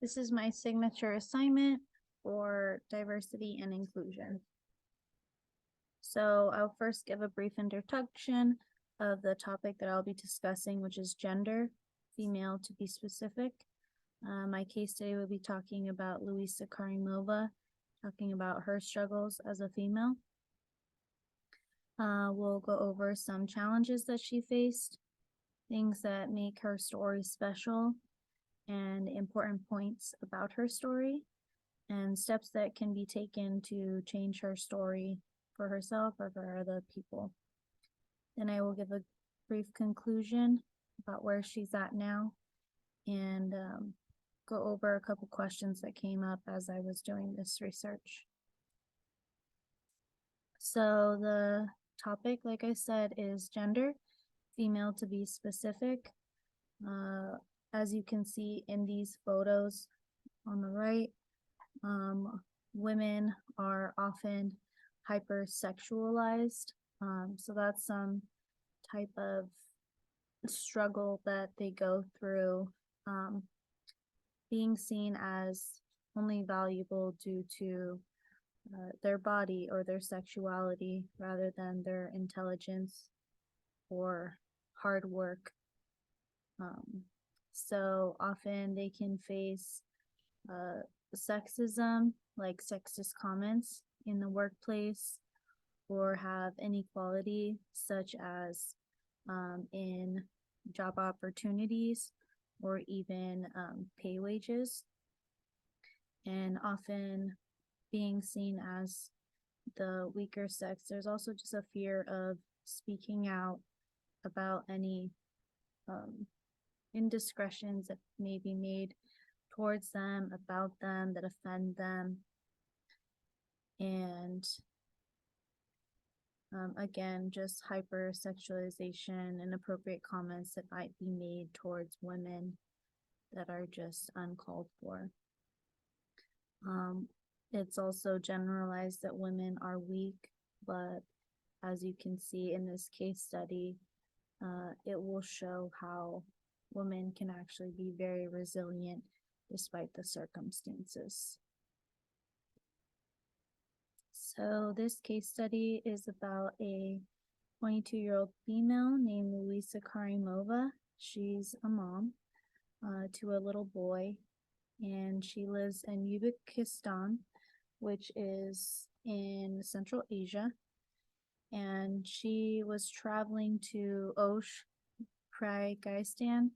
This is my signature assignment for diversity and inclusion. So I'll first give a brief introduction of the topic that I'll be discussing, which is gender, female to be specific. My case today will be talking about Luisa Karimova, talking about her struggles as a female. We'll go over some challenges that she faced, things that make her story special, and important points about her story, and steps that can be taken to change her story for herself or for other people. Then I will give a brief conclusion about where she's at now and go over a couple questions that came up as I was doing this research. So the topic, like I said, is gender, female to be specific. As you can see in these photos on the right, women are often hypersexualized. So that's some type of struggle that they go through, being seen as only valuable due to their body or their sexuality rather than their intelligence or hard work. So often they can face sexism, like sexist comments in the workplace, or have inequality, such as in job opportunities or even pay wages, and often being seen as the weaker sex. There's also just a fear of speaking out about any indiscretions that may be made towards them, about them, that offend them. And again, just hypersexualization, inappropriate comments that might be made towards women that are just uncalled for. It's also generalized that women are weak, but as you can see in this case study, it will show how women can actually be very resilient despite the circumstances. So this case study is about a 22-year-old female named Luisa Karimova. She's a mom to a little boy, and she lives in Uzbekistan, which is in Central Asia. And she was traveling to Osh, Kyrgyzstan,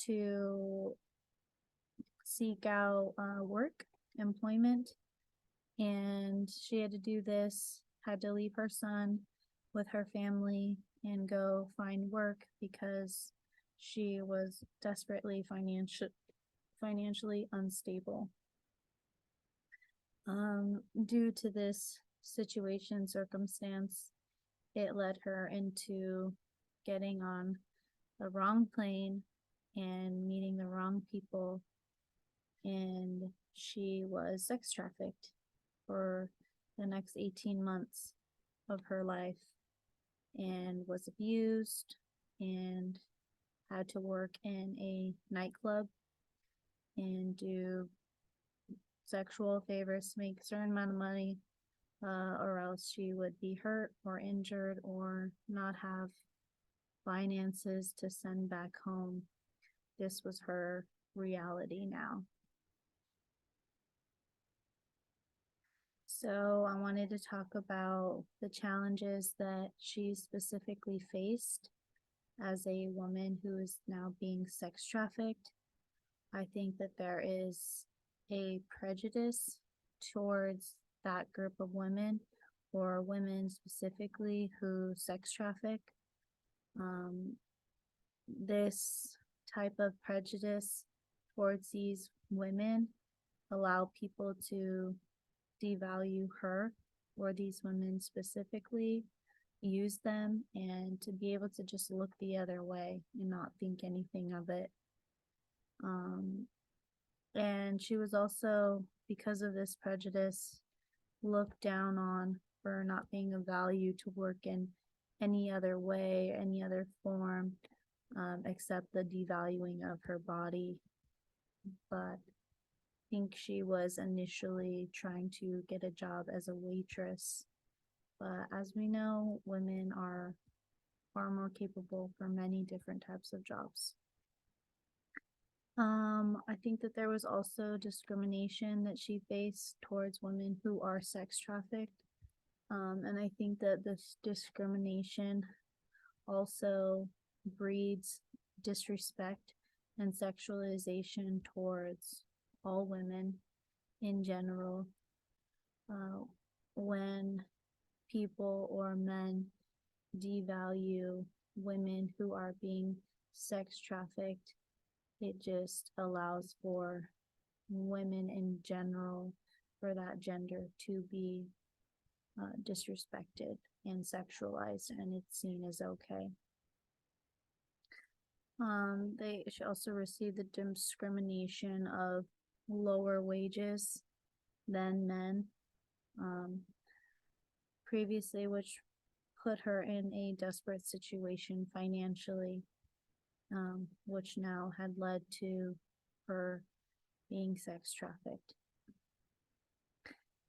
to seek out work, employment. And she had to do this, had to leave her son with her family and go find work because she was desperately financially unstable. Due to this circumstance, it led her into getting on the wrong plane and meeting the wrong people, and she was sex trafficked for the next 18 months of her life and was abused and had to work in a nightclub and do sexual favors to make a certain amount of money, or else she would be hurt or injured or not have finances to send back home. This was her reality now. So I wanted to talk about the challenges that she specifically faced as a woman who is now being sex trafficked. I think that there is a prejudice towards that group of women, or women specifically who sex traffic. This type of prejudice towards these women allow people to devalue her or these women specifically, use them, and to be able to just look the other way and not think anything of it. And she was also, because of this prejudice, looked down on for not being of value to work in any other way, any other form, except the devaluing of her body. but I think she was initially trying to get a job as a waitress. But as we know, women are far more capable for many different types of jobs. I think that there was also discrimination that she faced towards women who are sex trafficked. And I think that this discrimination also breeds disrespect and sexualization towards all women in general. When people or men devalue women who are being sex trafficked, it just allows for women in general, for that gender to be disrespected and sexualized, and it's seen as okay. They should also receive the discrimination of lower wages than men, previously, which put her in a desperate situation financially, which now had led to her being sex trafficked.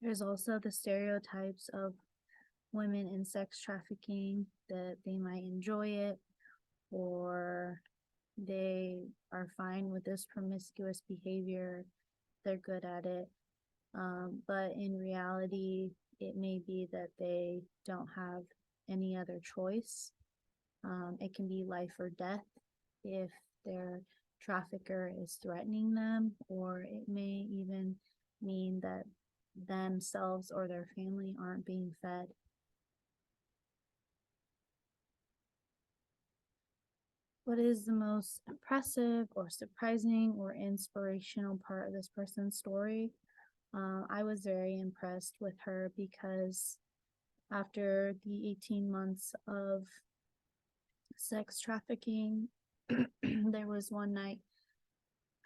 There's also the stereotypes of women in sex trafficking, that they might enjoy it or they are fine with this promiscuous behavior, they're good at it. But in reality, it may be that they don't have any other choice. It can be life or death if their trafficker is threatening them, or it may even mean that themselves or their family aren't being fed. What is the most impressive or surprising or inspirational part of this person's story? I was very impressed with her because after the 18 months of sex trafficking, there was one night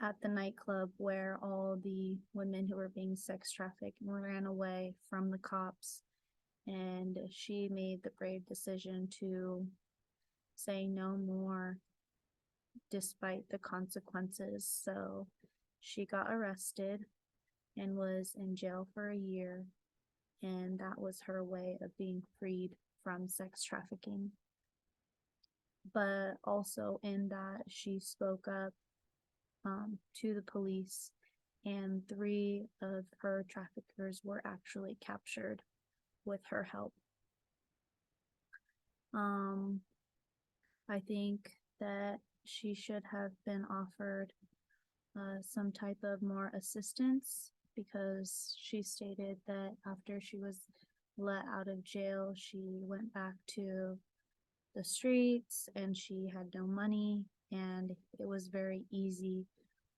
at the nightclub where all the women who were being sex trafficked ran away from the cops, and she made the brave decision to say no more despite the consequences. So she got arrested and was in jail for a year, and that was her way of being freed from sex trafficking. But also in that, she spoke up to the police, and 3 of her traffickers were actually captured with her help. I think that she should have been offered some type of more assistance, because she stated that after she was let out of jail, she went back to the streets and she had no money, and it was very easy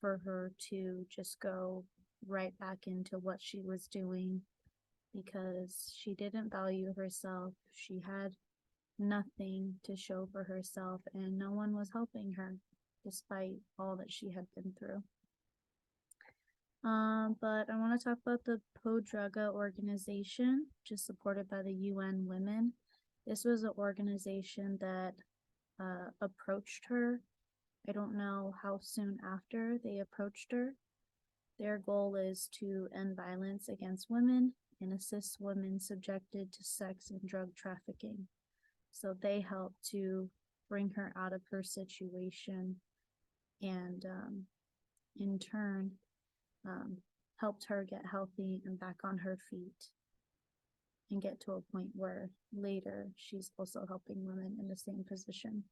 for her to just go right back into what she was doing, because she didn't value herself. She had nothing to show for herself, and no one was helping her despite all that she had been through. But I want to talk about the Podruga organization, which is supported by the UN Women. This was an organization that approached her. I don't know how soon after they approached her. Their goal is to end violence against women and assist women subjected to sex and drug trafficking. So they help to bring her out of her situation, and in turn helped her get healthy and back on her feet, and get to a point where later she's also helping women in the same position.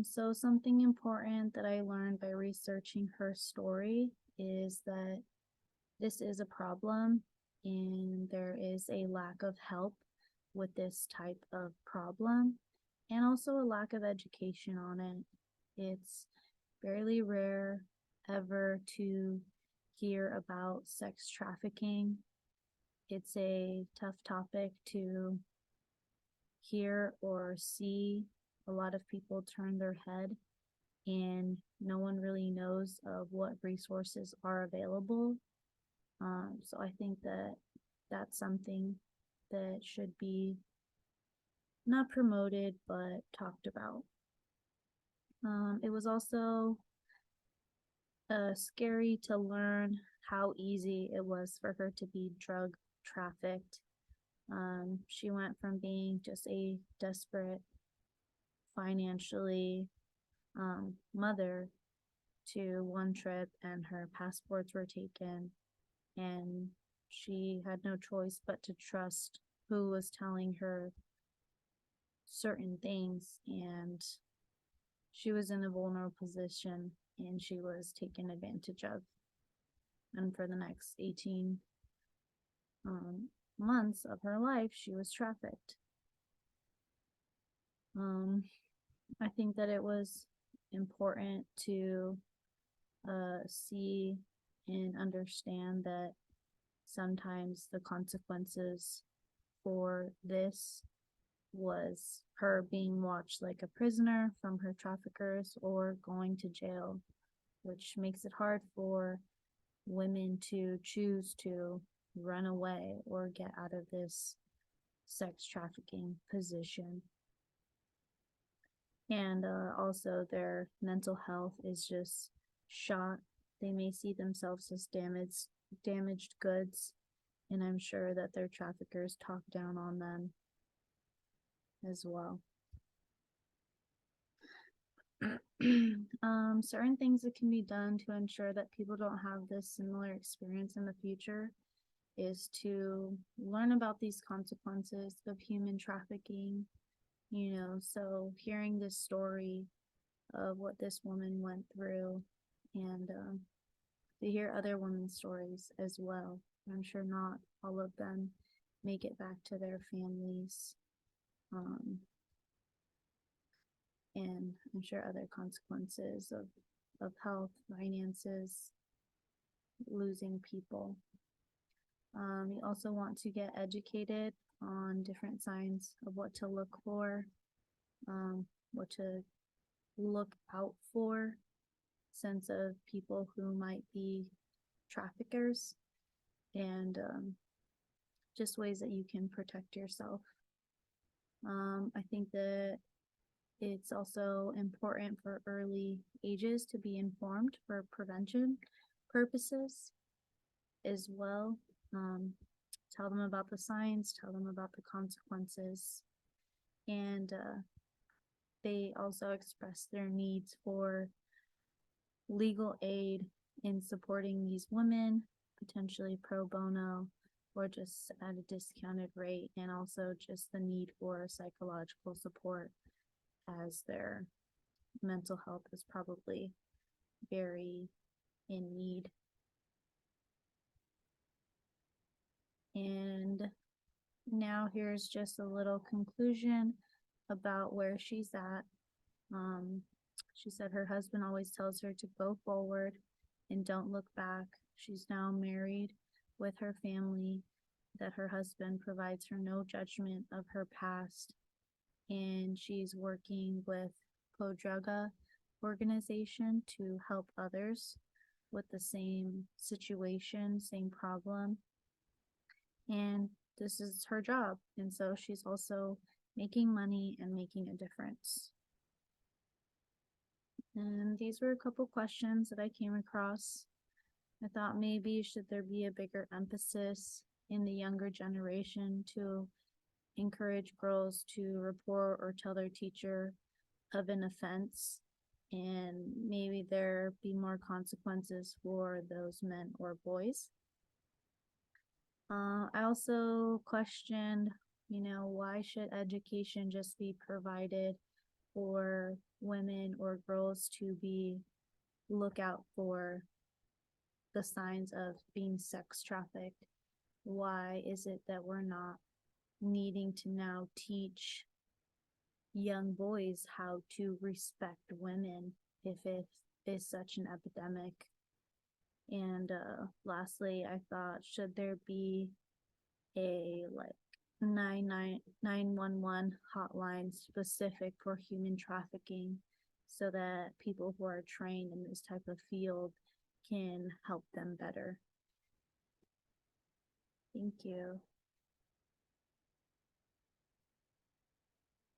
So something important that I learned by researching her story is that this is a problem, and there is a lack of help with this type of problem, and also a lack of education on it. It's fairly rare ever to hear about sex trafficking. It's a tough topic to hear or see. A lot of people turn their head, and no one really knows of what resources are available. So I think that that's something that should be not promoted, but talked about. It was also scary to learn how easy it was for her to be drug trafficked. She went from being just a desperate, financially mother to one trip, and her passports were taken, and she had no choice but to trust who was telling her certain things, and she was in a vulnerable position and she was taken advantage of. And for the next 18 months of her life, she was trafficked. I think that it was important to see and understand that sometimes the consequences for this was her being watched like a prisoner from her traffickers or going to jail, which makes it hard for women to choose to run away or get out of this sex trafficking position. And also their mental health is just shot. They may see themselves as damaged goods, and I'm sure that their traffickers talk down on them as well. Certain things that can be done to ensure that people don't have this similar experience in the future is to learn about these consequences of human trafficking. So hearing this story of what this woman went through, and to hear other women's stories as well. I'm sure not all of them make it back to their families. And I'm sure other consequences of health, finances, losing people. You also want to get educated on different signs of what to look for, what to look out for, sense of people who might be traffickers, and just ways that you can protect yourself. I think that it's also important for early ages to be informed for prevention purposes as well. Tell them about the signs, tell them about the consequences, and they also express their needs for legal aid in supporting these women, potentially pro bono or just at a discounted rate, and also just the need for psychological support as their mental health is probably very in need. And now here's just a little conclusion about where she's at. She said her husband always tells her to go forward and don't look back. She's now married with her family, that her husband provides her no judgment of her past, and she's working with Podruga organization to help others with the same situation, same problem. And this is her job. And so she's also making money and making a difference. And these were a couple questions that I came across. I thought maybe should there be a bigger emphasis in the younger generation to encourage girls to report or tell their teacher of an offense, and maybe there be more consequences for those men or boys. I also questioned, why should education just be provided for women or girls to be look out for the signs of being sex trafficked? Why is it that we're not needing to now teach young boys how to respect women if it is such an epidemic? And lastly, I thought, should there be a 911 hotline specific for human trafficking so that people who are trained in this type of field can help them better? Thank you.